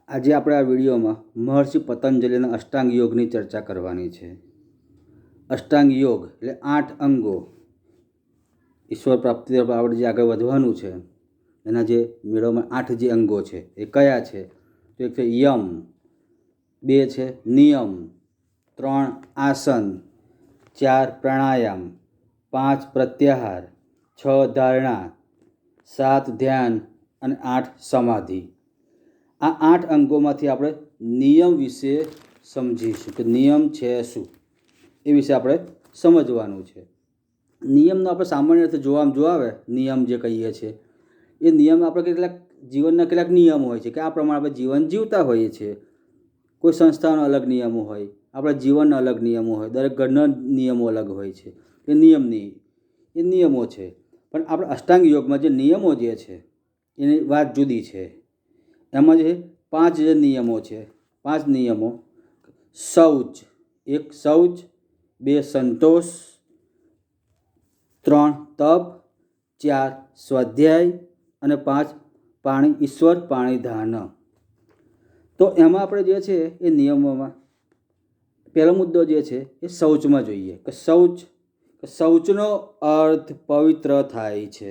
આજે આપણે આ વિડીયોમાં મહર્ષિ પતંજલિના અષ્ટાંગ યોગની ચર્ચા કરવાની છે. અષ્ટાંગ યોગ એટલે 8 અંગો. ઈશ્વર પ્રાપ્તિ તરફ આપણે જે આગળ વધવાનું છે એના જે મેળવવામાં 8 જે અંગો છે એ કયા છે? તો એક છે યમ, 2 છે નિયમ, 3 આસન, 4 પ્રાણાયામ, 5 પ્રત્યાહાર, 6 ધારણા, 7 ધ્યાન અને 8 સમાધિ. આ 8 અંગોમાંથી આપણે નિયમ વિશે સમજીશું કે નિયમ છે શું, એ વિશે આપણે સમજવાનું છે. નિયમનો આપણે સામાન્ય રીતે જોવામાં આવે નિયમ જે કહીએ છીએ એ નિયમ આપણે કેટલાક જીવનના કેટલાક નિયમો હોય છે કે આ પ્રમાણે આપણે જીવન જીવતા હોઈએ છીએ. કોઈ સંસ્થાનો અલગ નિયમો હોય, આપણા જીવનના અલગ નિયમો હોય, દરેક ઘરના નિયમો અલગ હોય છે. એ નિયમો છે. પણ આપણે અષ્ટાંગ યોગમાં જે નિયમો જે છે એની વાત જુદી છે. એમાં જે 5 જે નિયમો છે, 5 નિયમો: શૌચ, 1 શૌચ, 2 સંતોષ, 3 તપ, 4 સ્વાધ્યાય અને 5 પાણી, ઈશ્વર પાણીધાન. તો એમાં આપણે જે છે એ નિયમોમાં પહેલો મુદ્દો જે છે એ શૌચમાં જોઈએ કે શૌચનો અર્થ પવિત્ર થાય છે.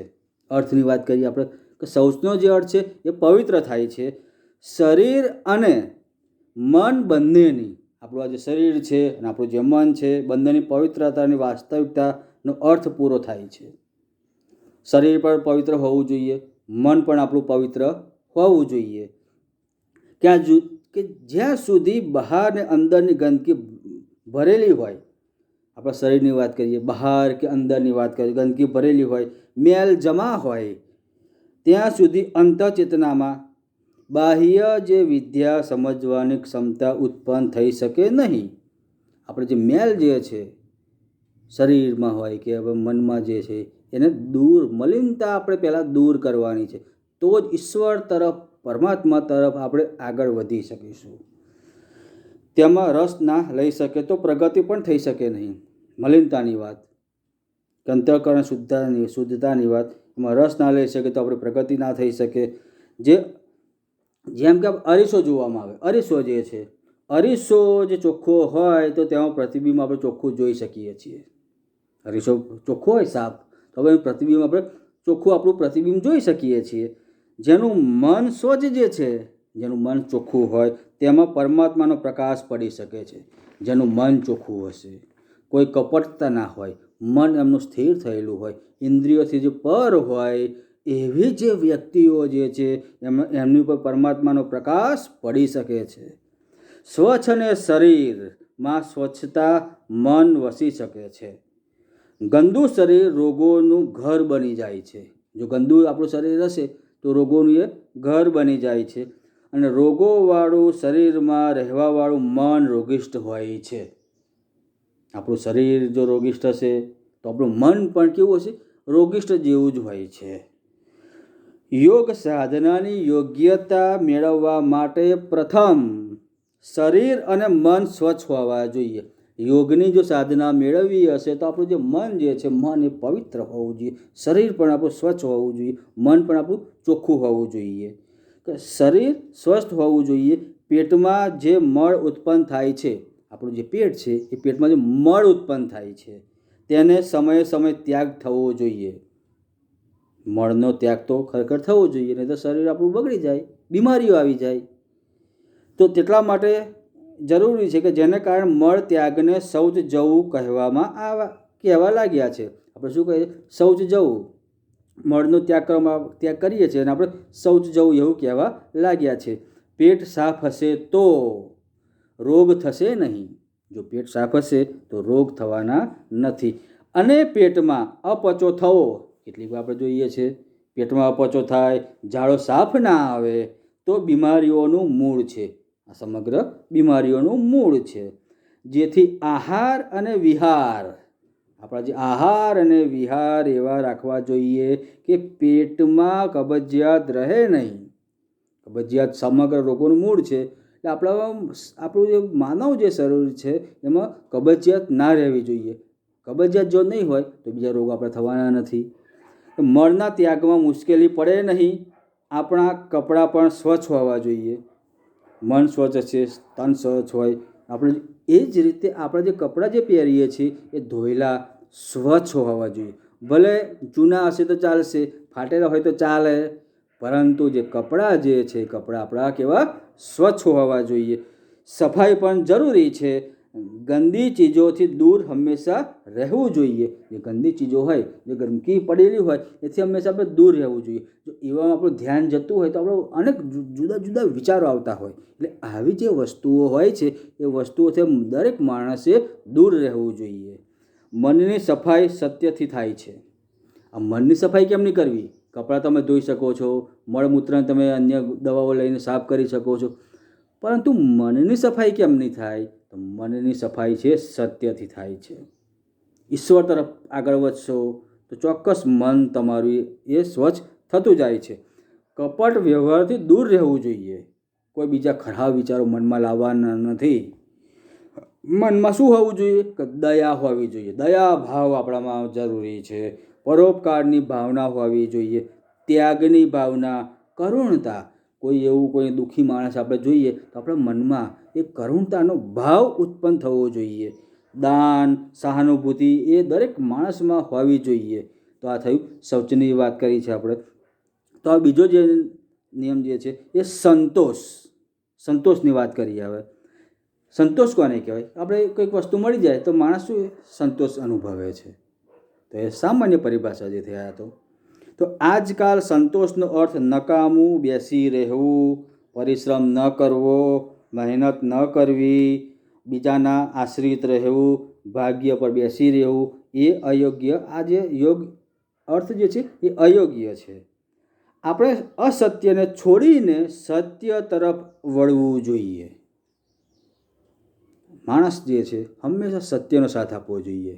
અર્થની વાત કરીએ આપણે કે શૌચનો જે અર્થ છે એ પવિત્ર થાય છે. શરીર અને મન બંનેની, આપણું આ જે શરીર છે અને આપણું જે મન છે બંનેની પવિત્રતાની વાસ્તવિકતાનો અર્થ પૂરો થાય છે. શરીર પણ પવિત્ર હોવું જોઈએ, મન પણ આપણું પવિત્ર હોવું જોઈએ. કે જ્યાં સુધી બહાર ને અંદરની ગંદકી ભરેલી હોય, આપણા શરીરની વાત કરીએ, બહાર કે અંદરની વાત કરીએ, ગંદકી ભરેલી હોય, મેલ જમા હોય, ત્યાં સુધી અંતઃચેતનામાં બાહ્ય જે વિદ્યા સમજવાની ક્ષમતા ઉત્પન્ન થઈ શકે નહીં. આપણે જે મેલ જે છે શરીરમાં હોય કે હવે મનમાં જે છે એને મલિનતા આપણે પહેલાં દૂર કરવાની છે. તો જ ઈશ્વર તરફ, પરમાત્મા તરફ આપણે આગળ વધી શકીશું. તેમાં રસ ના લઈ શકે તો પ્રગતિ પણ થઈ શકે નહીં. મલિનતાની વાત, અંતઃકરણ શુદ્ધતાની વાત, એમાં રસ ના લઈ શકે તો આપણે પ્રગતિ ના થઈ શકે. જેમ કે અરીસો જોવામાં આવે, અરીસો જે છે, અરીસો જે ચોખ્ખો હોય તો તેમાં પ્રતિબિંબ આપણે ચોખ્ખું જોઈ શકીએ છીએ. અરીસો ચોખ્ખો હોય, સાફ, તો હવે પ્રતિબિંબ આપણે ચોખ્ખું આપણું પ્રતિબિંબ જોઈ શકીએ છીએ. જેનું મન સ્વચ્છ જે છે, જેનું મન ચોખ્ખું હોય તેમાં પરમાત્માનો પ્રકાશ પડી શકે છે. જેનું મન ચોખ્ખું હશે, કોઈ કપટતા ના હોય, મન એમનું સ્થિર થયેલું હોય, ઇન્દ્રિયોથી જે પર હોય, એવી જે વ્યક્તિઓ જે છે એમની ઉપર પરમાત્માનો પ્રકાશ પડી શકે છે. સ્વચ્છ અને શરીરમાં સ્વચ્છતા મન વસી શકે છે. ગંદુ શરીર રોગોનું ઘર બની જાય છે. જો ગંદુ આપણું શરીર હશે તો રોગોનું એ ઘર બની જાય છે. અને રોગોવાળું શરીરમાં રહેવાવાળું મન રોગિષ્ઠ હોય છે. આપણું શરીર જો રોગિષ્ઠ હશે તો આપણું મન પણ કેવું હશે? રોગિષ્ઠ જેવું જ હોય છે. યોગ સાધનાની યોગ્યતા મેળવવા માટે પ્રથમ શરીર અને મન સ્વચ્છ હોવા જોઈએ. યોગની જો સાધના મેળવવી હશે તો આપણું જે મન જે છે, મન એ પવિત્ર હોવું જોઈએ, શરીર પણ આપણું સ્વચ્છ હોવું જોઈએ, મન પણ આપણું ચોખ્ખું હોવું જોઈએ. શરીર સ્વસ્થ હોવું જોઈએ. પેટમાં જે મળ ઉત્પન્ન થાય છે, આપણું જે પેટ છે એ પેટમાં જે મળ ઉત્પન્ન થાય છે તેને સમયે સમય ત્યાગ થવો જોઈએ. મળનો ત્યાગ તો ખરેખર થવો જોઈએ, નહીં તો શરીર આપણું બગડી જાય, બીમારીઓ આવી જાય. તો તેટલા માટે જરૂરી છે કે જેને કારણે મળ ત્યાગને શૌચ જવું કહેવા લાગ્યા છે. આપણે શું કહીએ? શૌચ જવું, મળનો ત્યાગ કરીએ છીએ અને આપણે શૌચ જવું એવું કહેવા લાગ્યા છે. પેટ સાફ હશે તો રોગ થશે નહીં. જો પેટ સાફ હશે તો રોગ થવાના નથી. અને પેટમાં અપચો થવો, કેટલીક વાર આપણે જોઈએ છે પેટમાં અપચો થાય, ઝાડો સાફ ના આવે તો બીમારીઓનું મૂળ છે. આ સમગ્ર બીમારીઓનું મૂળ છે. જેથી આહાર અને વિહાર, આપણા જે આહાર અને વિહાર એવા રાખવા જોઈએ કે પેટમાં કબજિયાત રહે નહીં. કબજિયાત સમગ્ર રોગોનું મૂળ છે. એટલે આપણું જે માનવ જે શરીર છે એમાં કબજિયાત ના રહેવી જોઈએ. કબજિયાત જો નહીં હોય તો બીજા રોગો આપણે થવાના નથી. મળના ત્યાગમાં મુશ્કેલી પડે નહીં. આપણા કપડાં પણ સ્વચ્છ હોવા જોઈએ. મન સ્વચ્છ છે, તન સ્વચ્છ હોય. આપણે એ જ રીતે આપણે જે કપડાં જે પહેરીએ છીએ એ ધોયેલા સ્વચ્છ હોવા જોઈએ. ભલે જૂના હશે તો ચાલશે, ફાટેલા હોય તો ચાલે, પરંતુ જે કપડાં જે છે કપડાં આપણા કેવા સ્વચ્છ હોવા જોઈએ. સફાઈ પણ જરૂરી છે. ગંદી ચીજોથી દૂર હંમેશા રહેવું જોઈએ. જે ગંદી ચીજો હોય, જે ગંદકી પડેલી હોય એથી હંમેશા આપણે દૂર રહેવું જોઈએ. જો એવામાં આપણું ધ્યાન જતું હોય તો આપણો અનેક જુદા જુદા વિચારો આવતા હોય. એટલે આવી જે વસ્તુઓ હોય છે એ વસ્તુઓથી દરેક માણસે દૂર રહેવું જોઈએ. મનની સફાઈ સત્યથી થાય છે. આ મનની સફાઈ કેમ નહીં કરવી? કપડાં તમે ધોઈ શકો છો, મળમૂત્રને તમે અન્ય દવાઓ લઈને સાફ કરી શકો છો, પરંતુ મનની સફાઈ કેમ નહીં થાય? તો મનની સફાઈ છે સત્યથી થાય છે. ઈશ્વર તરફ આગળ વધશો તો ચોક્કસ મન તમારું એ સ્વચ્છ થતું જાય છે. કપટ વ્યવહારથી દૂર રહેવું જોઈએ. કોઈ બીજા ખરાબ વિચારો મનમાં લાવવાના નથી. મનમાં શું હોવું જોઈએ? કે દયા હોવી જોઈએ. દયા ભાવ આપણામાં જરૂરી છે. પરોપકારની ભાવના હોવી જોઈએ. ત્યાગની ભાવના, કરુણતા. કોઈ એવું કોઈ દુઃખી માણસ આપણે જોઈએ તો આપણા મનમાં એ કરુણતાનો ભાવ ઉત્પન્ન થવો જોઈએ. દાન, સહાનુભૂતિ એ દરેક માણસમાં હોવી જોઈએ. તો આ થયું શૌચની વાત કરી છે આપણે. તો આ બીજો જે નિયમ જે છે એ સંતોષની વાત કરીએ. હવે સંતોષ કોને કહેવાય? આપણે કોઈક વસ્તુ મળી જાય તો માણસ શું સંતોષ અનુભવે છે. તો એ સામાન્ય પરિભાષા જે થયા. તો આજકાલ સંતોષનો અર્થ નકામું બેસી રહેવું, પરિશ્રમ ન કરવો, મહેનત ન કરવી, બીજાના આશ્રિત રહેવું, ભાગ્ય પર બેસી રહેવું એ અયોગ્ય. આ જે યોગ અર્થ જે છે એ અયોગ્ય છે. આપણે અસત્યને છોડીને સત્ય તરફ વળવું જોઈએ. માણસ જે છે હંમેશા સત્યનો સાથ આપવો જોઈએ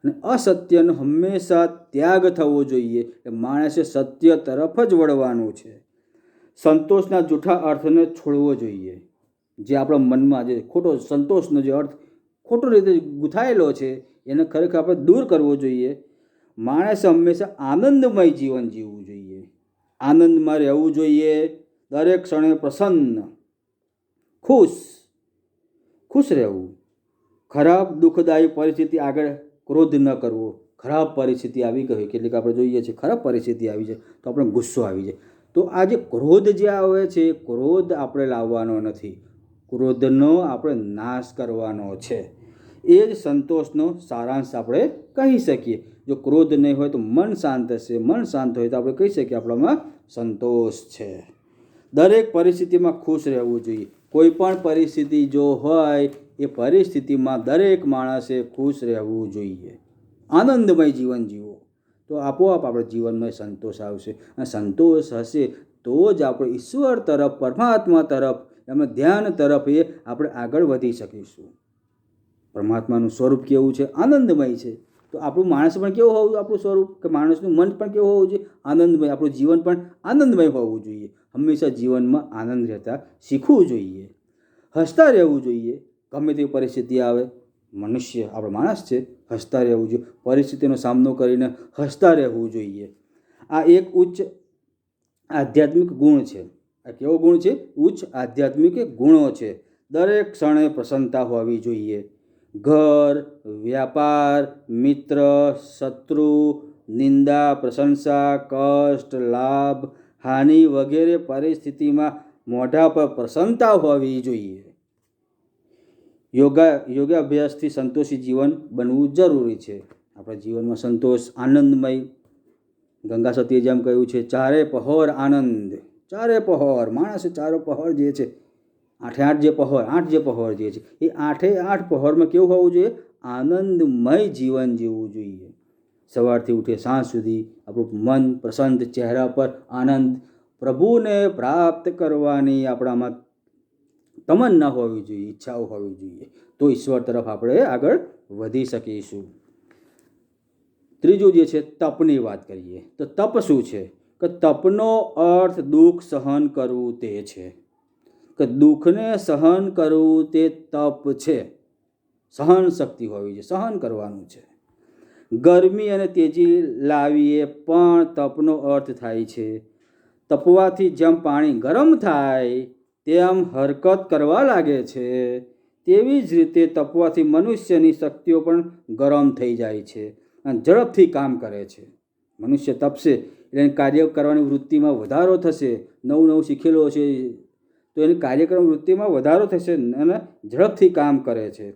અને અસત્યનો હંમેશા ત્યાગ થવો જોઈએ. એ માણસે સત્ય તરફ જ વળવાનું છે. સંતોષના જૂઠા અર્થને છોડવો જોઈએ. જે આપણા મનમાં જે ખોટો સંતોષનો જે અર્થ ખોટો રીતે ગૂંથાયેલો છે એને ખરેખર આપણે દૂર કરવો જોઈએ. માણસે હંમેશા આનંદમય જીવન જીવવું જોઈએ. આનંદમાં રહેવું જોઈએ. દરેક ક્ષણે પ્રસન્ન, ખુશ રહેવું. ખરાબ દુઃખદાયી પરિસ્થિતિ આગળ ક્રોધ ન કરવો. ખરાબ પરિસ્થિતિ આવી ગઈ, કેટલીક આપણે જોઈએ છીએ ખરાબ પરિસ્થિતિ આવી જાય તો આપણે ગુસ્સો આવી જાય. તો આ જે ક્રોધ જે આવે છે, ક્રોધ આપણે લાવવાનો નથી, ક્રોધનો આપણે નાશ કરવાનો છે. એ જ સંતોષનો સારાંશ આપણે કહી શકીએ. જો ક્રોધ નહીં હોય તો મન શાંત હશે, મન શાંત હોય તો આપણે કહી શકીએ આપણામાં સંતોષ છે. દરેક પરિસ્થિતિમાં ખુશ રહેવું જોઈએ. કોઈ પણ પરિસ્થિતિ જો હોય એ પરિસ્થિતિમાં દરેક માણસે ખુશ રહેવું જોઈએ. આનંદમય જીવન જીવો તો આપોઆપ આપણે જીવનમાં સંતોષ આવશે. અને સંતોષ હશે તો જ આપણે ઈશ્વર તરફ, પરમાત્મા તરફ, એમાં ધ્યાન તરફ એ આપણે આગળ વધી શકીશું. પરમાત્માનું સ્વરૂપ કેવું છે? આનંદમય છે. તો આપણું માણસ પણ કેવું હોવું, આપણું સ્વરૂપ કે માણસનું મન પણ કેવું હોવું જોઈએ? આનંદમય. આપણું જીવન પણ આનંદમય હોવું જોઈએ. હંમેશા જીવનમાં આનંદ રહેતા શીખવું જોઈએ. હસતા રહેવું જોઈએ. ગમે તેવી પરિસ્થિતિ આવે, મનુષ્ય આપણો માણસ છે, હસતા રહેવું જોઈએ. પરિસ્થિતિનો સામનો કરીને હસતા રહેવું જોઈએ. આ એક ઉચ્ચ આધ્યાત્મિક ગુણ છે. આ કેવો ગુણ છે? ઉચ્ચ આધ્યાત્મિક ગુણો છે. દરેક ક્ષણે પ્રસન્નતા હોવી જોઈએ. ઘર, વ્યાપાર, મિત્ર, શત્રુ, નિંદા, પ્રશંસા, કષ્ટ, લાભ, હાનિ વગેરે પરિસ્થિતિમાં મોઢા પર પ્રસન્નતા હોવી જોઈએ. યોગાભ્યાસથી સંતોષી જીવન બનવું જરૂરી છે. આપણા જીવનમાં સંતોષ, આનંદમય. ગંગા સતીએ જેમ કહ્યું છે, ચારે પહોર આનંદ. ચારે પહોર, માણસે ચારો પહોર જે છે, આઠ જે પહોર જે છે એ આઠ પહોરમાં કેવું હોવું જોઈએ? આનંદમય જીવન જીવવું જોઈએ. સવારથી ઉઠે સાંજ સુધી આપણું મન પ્રસન્ન, ચહેરા પર આનંદ, પ્રભુને પ્રાપ્ત કરવાની આપણામાં તમન્ના હોવી જોઈએ, ઈચ્છાઓ હોવી જોઈએ. તો ઈશ્વર તરફ આપણે આગળ વધી શકીશું. ત્રીજું જે છે તપની વાત કરીએ. તો તપ શું છે? કે તપનો અર્થ દુઃખ સહન કરવું તે છે. કે દુઃખને સહન કરવું તે તપ છે. સહન શક્તિ હોવી જોઈએ, સહન કરવાનું છે. ગરમી અને તેજી લાવીએ પણ તપનો અર્થ થાય છે. તપવાથી જેમ પાણી ગરમ થાય તેમ હરકત કરવા લાગે છે, તેવી જ રીતે તપવાથી મનુષ્યની શક્તિઓ પણ ગરમ થઈ જાય છે અને ઝડપથી કામ કરે છે. મનુષ્ય તપશે એટલે કાર્ય કરવાની વૃત્તિમાં વધારો થશે, નવું નવું શીખેલો હશે તો એની કાર્યક્રમ વૃત્તિમાં વધારો થશે અને ઝડપથી કામ કરે છે.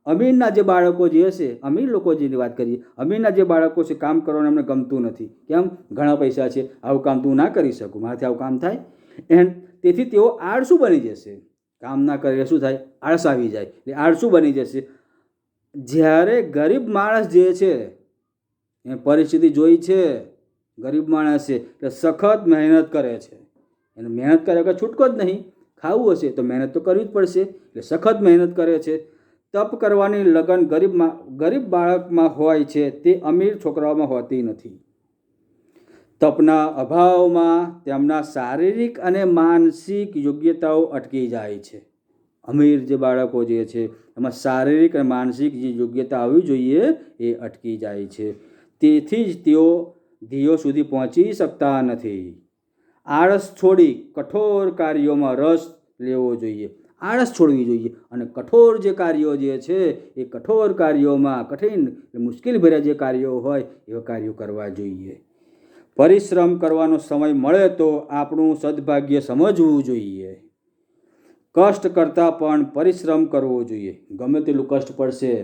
અમીરના જે બાળકો જે હશે, અમીર લોકો જેની વાત કરીએ, અમીરના જે બાળકો છે કામ કરવાનું એમને ગમતું નથી. કેમ? ઘણા પૈસા છે, આવું કામ તું ના કરી શકું, મારાથી આવું કામ થાય એમ. તેથી તેઓ આળસુ બની જશે. કામ ના કરે શું થાય? આળસ આવી જાય, એટલે આળસુ બની જશે. જ્યારે ગરીબ માણસ જે છે એ પરિસ્થિતિ જોઈ છે, ગરીબ માણસ છે એટલે સખત મહેનત કરે છે. એને મહેનત કર્યા વગર છૂટકો જ નહીં. ખાવું હશે તો મહેનત તો કરવી જ પડશે, એટલે સખત મહેનત કરે છે. તપ કરવાની લગન ગરીબ બાળકમાં હોય છે, તે અમીર છોકરાઓમાં હોતી નથી. તપના અભાવમાં તેમના શારીરિક અને માનસિક યોગ્યતાઓ અટકી જાય છે. અમીર જે બાળકો જે છે એમાં શારીરિક અને માનસિક જે યોગ્યતા આવવી જોઈએ એ અટકી જાય છે. તેથી જ તેઓ ધ્યેયો સુધી પહોંચી શકતા નથી. આળસ છોડી કઠોર કાર્યોમાં રસ લેવો જોઈએ. આળસ છોડવી જોઈએ અને કઠોર જે કાર્યો જે છે એ કઠોર કાર્યોમાં, કઠિન મુશ્કેલીભર્યા જે કાર્યો હોય એવા કાર્યો કરવા જોઈએ. પરિશ્રમ કરવાનો સમય મળે તો આપણું સદભાગ્ય સમજવું જોઈએ. કષ્ટ કરતાં પણ પરિશ્રમ કરવો જોઈએ. ગમે તેટલું કષ્ટ પડશે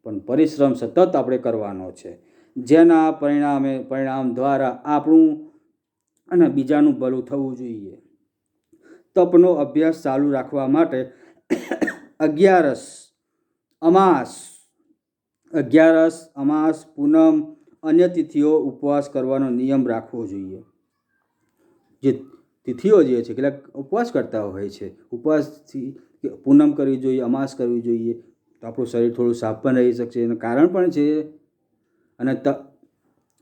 પણ પરિશ્રમ સતત આપણે કરવાનો છે, જેના પરિણામ દ્વારા આપણું અને બીજાનું ભલું થવું જોઈએ. તપનો અભ્યાસ ચાલુ રાખવા માટે અગિયારસ, અમાસ, પૂનમ, અન્ય તિથિઓ ઉપવાસ કરવાનો નિયમ રાખવો જોઈએ. જે તિથિઓ જે છે કેટલાક ઉપવાસ કરતા હોય છે, ઉપવાસથી પૂનમ કરવી જોઈએ, અમાસ કરવી જોઈએ તો આપણું શરીર થોડું સાફ પણ રહી શકશે. એનું કારણ પણ છે. અને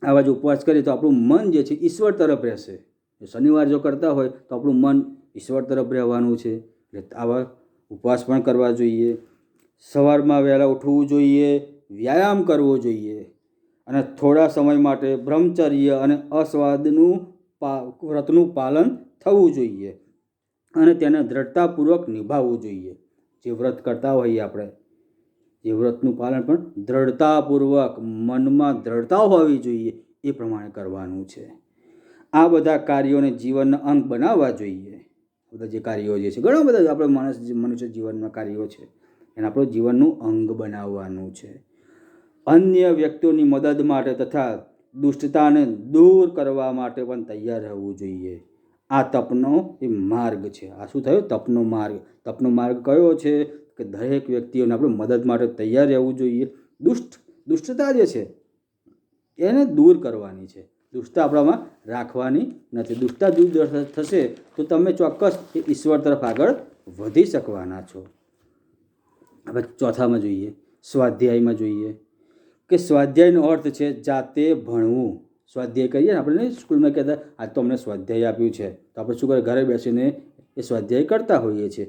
આવા જો ઉપવાસ કરીએ તો આપણું મન જે છે ઈશ્વર તરફ રહેશે. શનિવાર જો કરતા હોય તો આપણું મન ઈશ્વર તરફ રહેવાનું છે, એટલે આવા ઉપવાસ પણ કરવા જોઈએ. સવારમાં વહેલા ઉઠવું જોઈએ, વ્યાયામ કરવો જોઈએ અને થોડા સમય માટે બ્રહ્મચર્ય અને અસ્વાદનું વ્રતનું પાલન થવું જોઈએ અને તેને દ્રઢતાપૂર્વક નિભાવવું જોઈએ. જે વ્રત કરતા હોઈએ આપણે, એ વ્રતનું પાલન પણ દ્રઢતાપૂર્વક, મનમાં દ્રઢતા હોવી જોઈએ એ પ્રમાણે કરવાનું છે. આ બધા કાર્યોને જીવનના અંગ બનાવવા જોઈએ. બધા જે કાર્યો જે છે, ઘણા બધા આપણે મનુષ્ય જીવનમાં કાર્યો છે, એને આપણું જીવનનું અંગ બનાવવાનું છે. અન્ય વ્યક્તિઓની મદદ માટે તથા દુષ્ટતાને દૂર કરવા માટે પણ તૈયાર રહેવું જોઈએ. આ તપનો એ માર્ગ છે. આ શું થયું? તપનો માર્ગ. તપનો માર્ગ કયો છે કે દરેક વ્યક્તિઓને આપણે મદદ માટે તૈયાર રહેવું જોઈએ. દુષ્ટતા જે છે એને દૂર કરવાની છે, દુષ્ટતા આપણામાં રાખવાની નથી. દુષ્ટતા દૂર થશે તો તમે ચોક્કસ ઈશ્વર તરફ આગળ વધી શકવાના છો. હવે ચોથામાં જોઈએ, સ્વાધ્યાયમાં જોઈએ કે સ્વાધ્યાયનો અર્થ છે જાતે ભણવું. સ્વાધ્યાય કરીએ ને આપણે સ્કૂલમાં કહેતા આજ તો અમને સ્વાધ્યાય આપ્યું છે, તો આપણે શું કરીએ? ઘરે બેસીને એ સ્વાધ્યાય કરતા હોઈએ છીએ.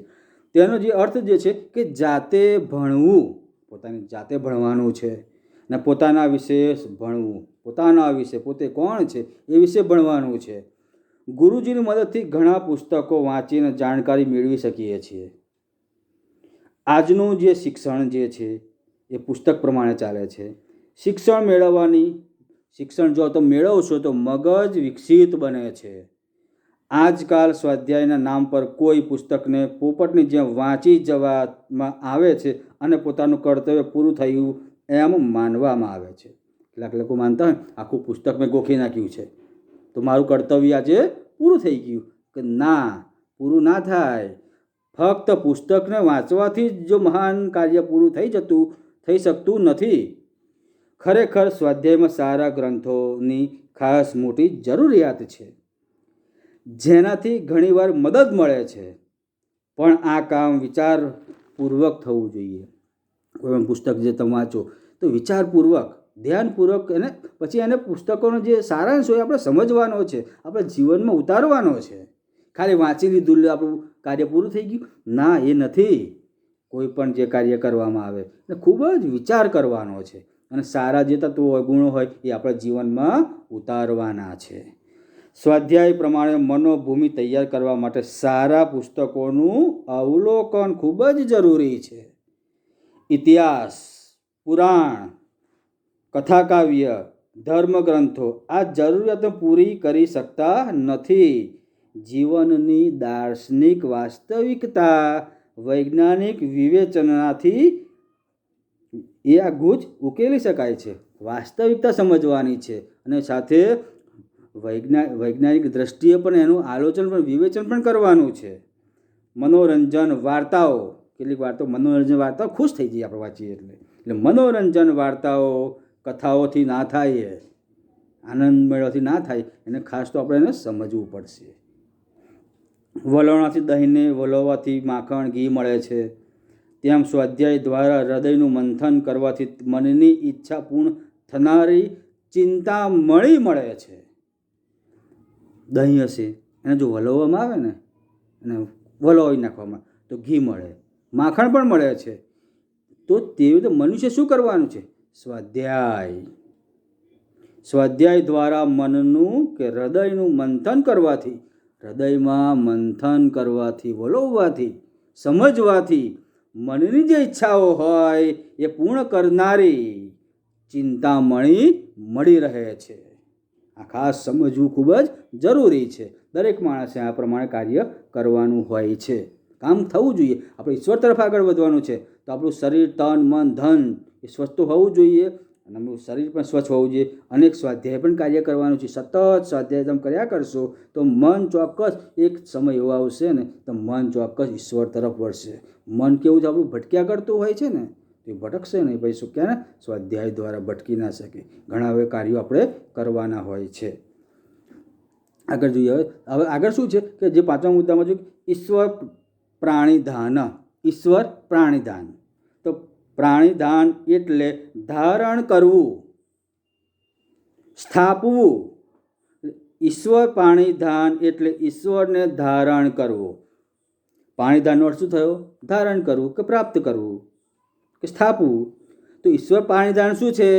તેનો જે અર્થ જે છે કે જાતે ભણવું, પોતાની જાતે ભણવાનું છે ને પોતાના વિશે ભણવું. પોતાના વિશે, પોતે કોણ છે એ વિશે ભણવાનું છે. ગુરુજીની મદદથી ઘણા પુસ્તકો વાંચીને જાણકારી મેળવી શકીએ છીએ. આજનું જે શિક્ષણ જે છે એ પુસ્તક પ્રમાણે ચાલે છે. શિક્ષણ જો તો મેળવશો તો મગજ વિકસિત બને છે. આજકાલ સ્વાધ્યાયના નામ પર કોઈ પુસ્તકને પોપટની જેમ વાંચી જવામાં આવે છે અને પોતાનું કર્તવ્ય પૂરું થયું એમ માનવામાં આવે છે. કેટલાક લોકો માનતા હોય આખું પુસ્તક મેં ગોખી નાખ્યું છે તો મારું કર્તવ્ય આજે પૂરું થઈ ગયું. કે ના, પૂરું ના થાય. ફક્ત પુસ્તકને વાંચવાથી જ જો મહાન કાર્ય પૂરું થઈ શકતું નથી. ખરેખર સ્વાધ્યાયમાં સારા ગ્રંથોની ખાસ મોટી જરૂરિયાત છે, જેનાથી ઘણીવાર મદદ મળે છે. પણ આ કામ વિચારપૂર્વક થવું જોઈએ. કોઈ પુસ્તક જે તમે વાંચો તો વિચારપૂર્વક, ધ્યાનપૂર્વક પછી એને પુસ્તકોનો જે સારાંશ હોય આપણે સમજવાનો છે, આપણે જીવનમાં ઉતારવાનો છે. ખાલી વાંચી લીધું આપણું કાર્ય પૂરું થઈ ગયું? ના, એ નથી. કોઈ પણ જે કાર્ય કરવામાં આવે એટલે ખૂબ જ વિચાર કરવાનો છે અને સારા જે તત્વો હોય, ગુણો હોય એ આપણા જીવનમાં ઉતારવાના છે. સ્વાધ્યાય પ્રમાણે મનોભૂમિ તૈયાર કરવા માટે સારા પુસ્તકોનું અવલોકન ખૂબ જ જરૂરી છે. ઇતિહાસ, પુરાણ, કથાકાવ્ય, ધર્મગ્રંથો આ જરૂરિયાતો પૂરી કરી શકતા નથી. જીવનની દાર્શનિક વાસ્તવિકતા વૈજ્ઞાનિક વિવેચનાથી એ આ ગૂંચ ઉકેલી શકાય છે. વાસ્તવિકતા સમજવાની છે અને સાથે વૈજ્ઞાનિક દ્રષ્ટિએ પણ એનું આલોચન પણ વિવેચન પણ કરવાનું છે. મનોરંજન વાર્તાઓ, કેટલીક વાર્તાઓ મનોરંજન વાર્તાઓ ખુશ થઈ જઈએ આપણે વાંચીએ એટલે મનોરંજન વાર્તાઓ કથાઓથી ના થાય, આનંદ મેળવથી ના થાય, એને ખાસ તો આપણે એને સમજવું પડશે. વલોણાથી દહીંને વલોવાથી માખણ ઘી મળે છે, તેમ સ્વાધ્યાય દ્વારા હૃદયનું મંથન કરવાથી મનની ઈચ્છા પૂર્ણ થનારી ચિંતામણી મળે છે. દહીં હશે એને જો વલોવામાં આવે ને એને વલોવી નાખવામાં તો ઘી મળે, માખણ પણ મળે છે. તો તેવી રીતે મનુષ્ય શું કરવાનું છે? સ્વાધ્યાય દ્વારા મનનું કે હૃદયનું મંથન કરવાથી, હૃદયમાં મંથન કરવાથી, વલોવવાથી, સમજવાથી મનની જે ઈચ્છાઓ હોય એ પૂર્ણ કરનારી ચિંતામણી મળી રહે છે. આ ખાસ સમજવું ખૂબ જ જરૂરી છે. દરેક માણસે આ પ્રમાણે કાર્ય કરવાનું હોય છે, કામ થવું જોઈએ. આપણે ઈશ્વર તરફ આગળ વધવાનું છે તો આપણું શરીર, તન, મન, ધન એ સ્વસ્થ તો હોવું જોઈએ અને આપણું શરીર પણ સ્વચ્છ હોવું જોઈએ. અનેક સ્વાધ્યાય પણ કાર્ય કરવાનું છે. સતત સ્વાધ્યાય તમે કર્યા કરશો તો મન ચોક્કસ એક સમય એવો આવશે ને તો મન ચોક્કસ ઈશ્વર તરફ વળશે. મન કેવું છે આપણું ભટક્યા કરતું હોય છે ને, એ ભટકશે નહીં પછી શું કહે ને, સ્વાધ્યાય દ્વારા ભટકી ના શકે. ઘણા હવે કાર્યો આપણે કરવાના હોય છે. આગળ જોઈએ. હવે આગળ શું છે કે જે પાંચમા મુદ્દામાં જો ઈશ્વર પ્રાણિધાન, ઈશ્વર પ્રાણિધાન. તો પ્રાણિધાન એટલે ધારણ કરવું, સ્થાપવું. ઈશ્વર પ્રાણિધાન એટલે ઈશ્વરને ધારણ કરવું. પ્રાણિધાનનો અર્થ શું થયો? ધારણ કરવું કે પ્રાપ્ત કરવું કે સ્થાપવું. તો ઈશ્વર પ્રાણિધાન શું છે?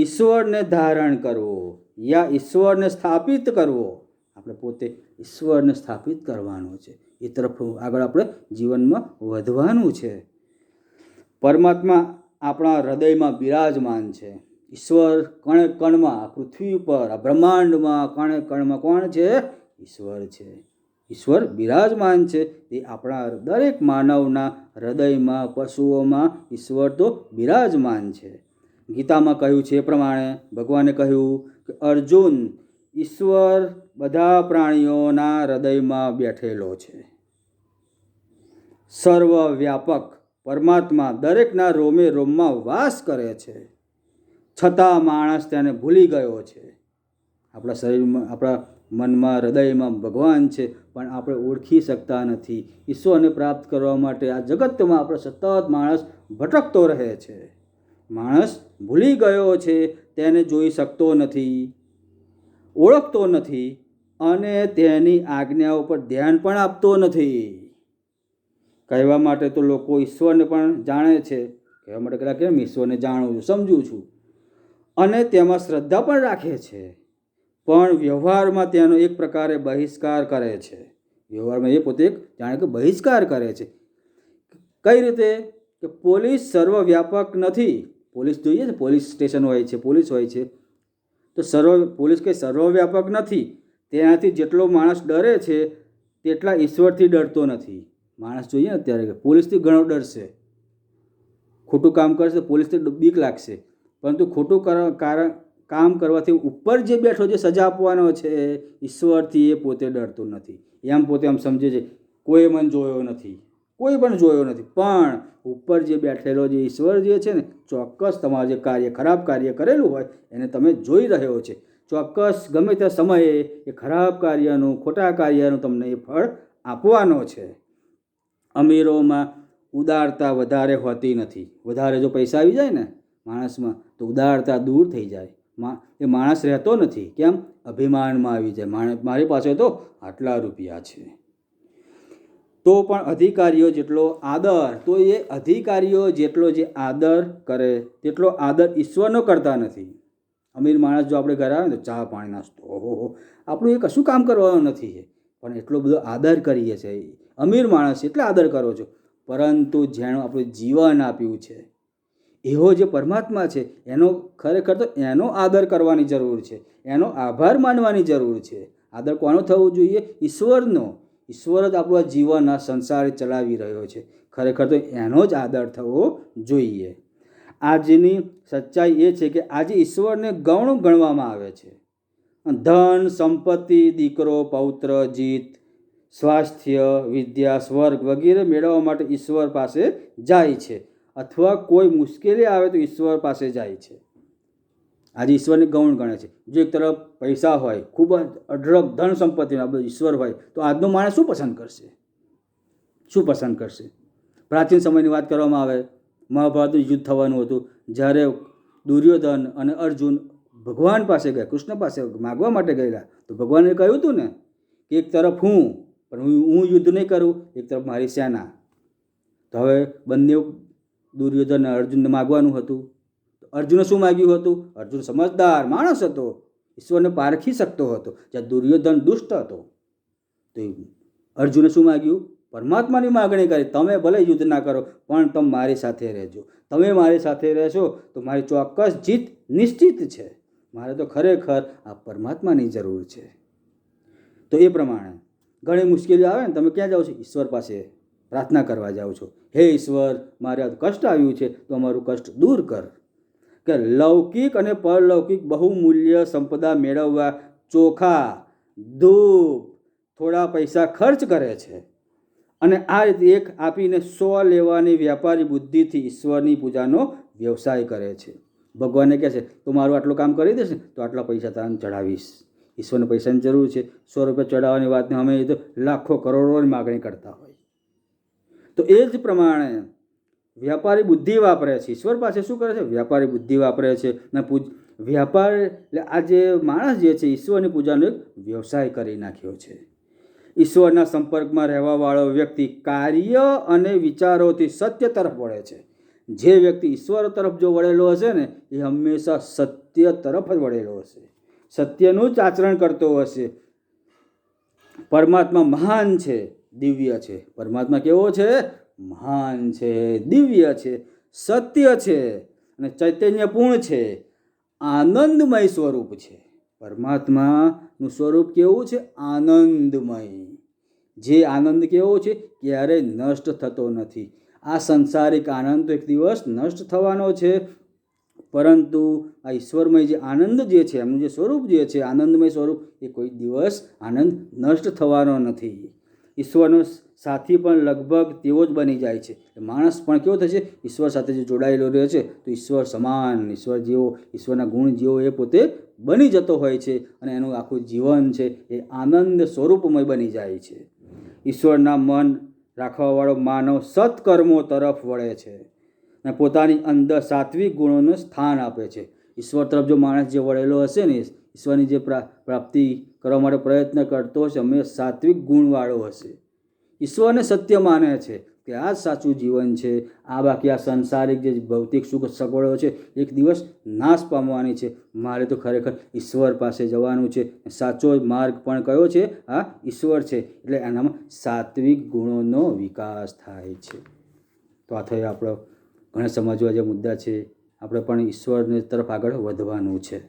ઈશ્વરને ધારણ કરવો યા ઈશ્વરને સ્થાપિત કરવો. આપણે પોતે ઈશ્વરને સ્થાપિત કરવાનું છે, એ તરફ આગળ આપણે જીવનમાં વધવાનું છે. પરમાત્મા આપણા હૃદયમાં બિરાજમાન છે. ઈશ્વર કણે કણમાં, પૃથ્વી ઉપર, આ બ્રહ્માંડમાં કણે કણમાં કોણ છે? ઈશ્વર છે. ઈશ્વર બિરાજમાન છે. એ આપણા દરેક માનવના હૃદયમાં, પશુઓમાં ઈશ્વર તો બિરાજમાન છે. ગીતામાં કહ્યું છે એ પ્રમાણે ભગવાને કહ્યું કે અર્જુન, ઈશ્વર બધા પ્રાણીઓના હૃદયમાં બેઠેલો છે. સર્વવ્યાપક પરમાત્મા દરેકના રોમે રોમમાં વાસ કરે છે, છતાં માણસ તેને ભૂલી ગયો છે. આપણા શરીરમાં, આપણા મનમાં, હૃદયમાં ભગવાન છે પણ આપણે ઓળખી શકતા નથી. ઈશ્વરને પ્રાપ્ત કરવા માટે આ જગતમાં આપણે સતત માણસ ભટકતો રહે છે. માણસ ભૂલી ગયો છે, તેને જોઈ શકતો નથી, ઓળખતો નથી અને તેની આજ્ઞાઓ પર ધ્યાન પણ આપતો નથી. કહેવા માટે તો લોકો ઈશ્વરને પણ જાણે છે, કહેવા માટે કદાચ કેમ ઈશ્વરને જાણું છું, સમજું છું અને તેમાં શ્રદ્ધા પણ રાખે છે, પણ વ્યવહારમાં તેનો એક પ્રકારે બહિષ્કાર કરે છે. વ્યવહારમાં એ પોતે જાણે કે બહિષ્કાર કરે છે. કઈ રીતે? કે પોલીસ સર્વવ્યાપક નથી. પોલીસ જોઈએ છે, પોલીસ સ્ટેશન હોય છે, પોલીસ હોય છે, તો પોલીસ કંઈ સર્વવ્યાપક નથી. તેનાથી જેટલો માણસ ડરે છે તેટલા ઈશ્વરથી ડરતો નથી. માણસ જોઈએ ને અત્યારે કે પોલીસથી ઘણો ડરશે, ખોટું કામ કરશે પોલીસથી બીક લાગશે, પરંતુ ખોટું કામ કરવાથી ઉપર જે બેઠો જે સજા આપવાનો છે ઈશ્વરથી એ પોતે ડરતો નથી. એમ પોતે આમ સમજે છે કોઈ મને જોયો નથી, કોઈ પણ જોયો નથી, પણ ઉપર જે બેઠેલો જે ઈશ્વર જે છે ને ચોક્કસ તમારું જે કાર્ય, ખરાબ કાર્ય કરેલું હોય એને તમે જોઈ રહ્યો છે. ચોક્કસ ગમે તે સમયે એ ખરાબ કાર્યનું, ખોટા કાર્યનું તમને એ ફળ આપવાનો છે. અમીરોમાં ઉદારતા વધારે હોતી નથી. વધારે જો પૈસા આવી જાય ને માણસમાં તો ઉદારતા દૂર થઈ જાય. એ માણસ રહેતો નથી. કેમ? અભિમાનમાં આવી જાય. મારી પાસે તો આટલા રૂપિયા છે. તો પણ અધિકારીઓ જેટલો આદર, તો એ અધિકારીઓ જેટલો જે આદર કરે તેટલો આદર ઈશ્વરનો કરતા નથી. અમીર માણસ જો આપણે ઘરે આવે ને તો ચા પાણી નાસ્તો, ઓહો, આપણું એ કશું કામ કરવાનું નથી, પણ એટલો બધો આદર કરીએ છીએ. અમીર માણસ એટલે આદર કરો છો, પરંતુ જેણે આપણું જીવન આપ્યું છે એવો જે પરમાત્મા છે એનો ખરેખર તો એનો આદર કરવાની જરૂર છે, એનો આભાર માનવાની જરૂર છે. આદર કોનો થવો જોઈએ? ઈશ્વરનો. ઈશ્વર જ આપણું આ જીવન આ સંસાર ચલાવી રહ્યો છે, ખરેખર તો એનો જ આદર થવો જોઈએ. આજની સચ્ચાઈ એ છે કે આજે ઈશ્વરને ગૌણ ગણવામાં આવે છે. ધન, સંપત્તિ, દીકરો, પૌત્ર, જીત, સ્વાસ્થ્ય, વિદ્યા, સ્વર્ગ વગેરે મેળવવા માટે ઈશ્વર પાસે જાય છે, અથવા કોઈ મુશ્કેલી આવે તો ઈશ્વર પાસે જાય છે. આજે ઈશ્વરને ગૌણ ગણે છે. જો એક તરફ પૈસા હોય, ખૂબ જ અઢળક ધન સંપત્તિ ઈશ્વર હોય, તો આજનો માણસ શું પસંદ કરશે? શું પસંદ કરશે? પ્રાચીન સમયની વાત કરવામાં આવે, મહાભારતનું યુદ્ધ થવાનું હતું, જ્યારે દુર્યોધન અને અર્જુન ભગવાન પાસે ગયા, કૃષ્ણ પાસે માગવા માટે ગયેલા, તો ભગવાને કહ્યું હતું ને કે એક તરફ પણ હું યુદ્ધ નહીં કરું, એક તરફ મારી સેના. તો હવે બંને દુર્યોધન અને અર્જુનને માગવાનું હતું. અર્જુને શું માગ્યું હતું? અર્જુન સમજદાર માણસ હતો, ઈશ્વરને પારખી શકતો હતો, જ્યાં દુર્યોધન દુષ્ટ હતો. તો અર્જુને શું માગ્યું? પરમાત્માની માગણી કરી, તમે ભલે યુદ્ધ ના કરો પણ તમે મારી સાથે રહેજો, તમે મારી સાથે રહેશો તો મારી ચોક્કસ જીત નિશ્ચિત છે. મારે તો ખરેખર આ પરમાત્માની જરૂર છે. તો એ પ્રમાણે ઘણી મુશ્કેલીઓ આવે ને, તમે ક્યાં જાઓ છો? ઈશ્વર પાસે પ્રાર્થના કરવા જાઓ છો, હે ઈશ્વર, મારે આ કષ્ટ આવ્યું છે તો અમારું કષ્ટ દૂર કર. કે લૌકિક અને પરલૌકિક બહુમૂલ્ય સંપદા મેળવવા ચોખા, ધૂપ, થોડા પૈસા ખર્ચ કરે છે, અને આ રીતે એક આપીને 100 લેવાની વ્યાપારી બુદ્ધિથી ઈશ્વરની પૂજાનો વ્યવસાય કરે છે. ભગવાનને કહે છે તો મારું આટલું કામ કરી દેશે તો આટલા પૈસા તાને ચડાવીશ. ઈશ્વરને પૈસાની જરૂર છે, 100 રૂપિયા ચડાવવાની વાતને અમે તો લાખો કરોડોની માગણી કરતા હોય. તો એ જ પ્રમાણે વ્યાપારી બુદ્ધિ વાપરે છે. ઈશ્વર પાસે શું કરે છે? વ્યાપારી બુદ્ધિ વાપરે છે. વ્યાપાર એટલે આ જે માણસ જે છે ઈશ્વરની પૂજાનો એક વ્યવસાય કરી નાખ્યો છે. ઈશ્વરના સંપર્કમાં રહેવાવાળો વ્યક્તિ કાર્ય અને વિચારોથી સત્ય તરફ વળે છે. જે વ્યક્તિ ઈશ્વર તરફ જો વળેલો હશે ને, એ હંમેશા સત્ય તરફ જ વળેલો હશે, સત્યનું જ આચરણ કરતો હશે. પરમાત્મા મહાન છે, દિવ્ય છે. પરમાત્મા કેવો છે? મહાન છે, દિવ્ય છે, સત્ય છે અને ચૈતન્યપૂર્ણ છે, આનંદમય સ્વરૂપ છે. પરમાત્માનું સ્વરૂપ કેવું છે? આનંદમય. જે આનંદ કેવો છે? ક્યારેય નષ્ટ થતો નથી. આ સંસારિક આનંદ તો એક દિવસ નષ્ટ થવાનો છે, પરંતુ આ ઈશ્વરમય જે આનંદ જે છે, એમનું જે સ્વરૂપ જે છે આનંદમય સ્વરૂપ, એ કોઈ દિવસ આનંદ નષ્ટ થવાનો નથી. ઈશ્વરનો સાથી પણ લગભગ તેવો જ બની જાય છે. માણસ પણ કેવો થશે? ઈશ્વર સાથે જે જોડાયેલો રહે છે તો ઈશ્વર સમાન, ઈશ્વર જેવો, ઈશ્વરના ગુણ જેવો એ પોતે બની જતો હોય છે, અને એનું આખું જીવન છે એ આનંદ સ્વરૂપમય બની જાય છે. ઈશ્વરના મન રાખવાવાળો માનવ સત્કર્મો તરફ વળે છે અને પોતાની અંદર સાત્વિક ગુણોને સ્થાન આપે છે. ઈશ્વર તરફ જો માણસ જે વળેલો હશે ને, ઈશ્વરની જે પ્રાપ્તિ કરવા માટે પ્રયત્ન કરતો હશે, હંમેશા સાત્વિક ગુણવાળો હશે. ઈશ્વરને સત્ય માને છે કે આ જ સાચું જીવન છે. આ બાકી આ સંસારિક જે ભૌતિક સુખ સગવડો છે એક દિવસ નાશ પામવાની છે. મારે તો ખરેખર ઈશ્વર પાસે જવાનું છે. સાચો માર્ગ પણ કયો છે? આ ઈશ્વર છે. એટલે એનામાં સાત્વિક ગુણોનો વિકાસ થાય છે. તો આ થયો આપણો ઘણા સમજવા જે મુદ્દા છે. આપણે પણ ઈશ્વરની તરફ આગળ વધવાનું છે.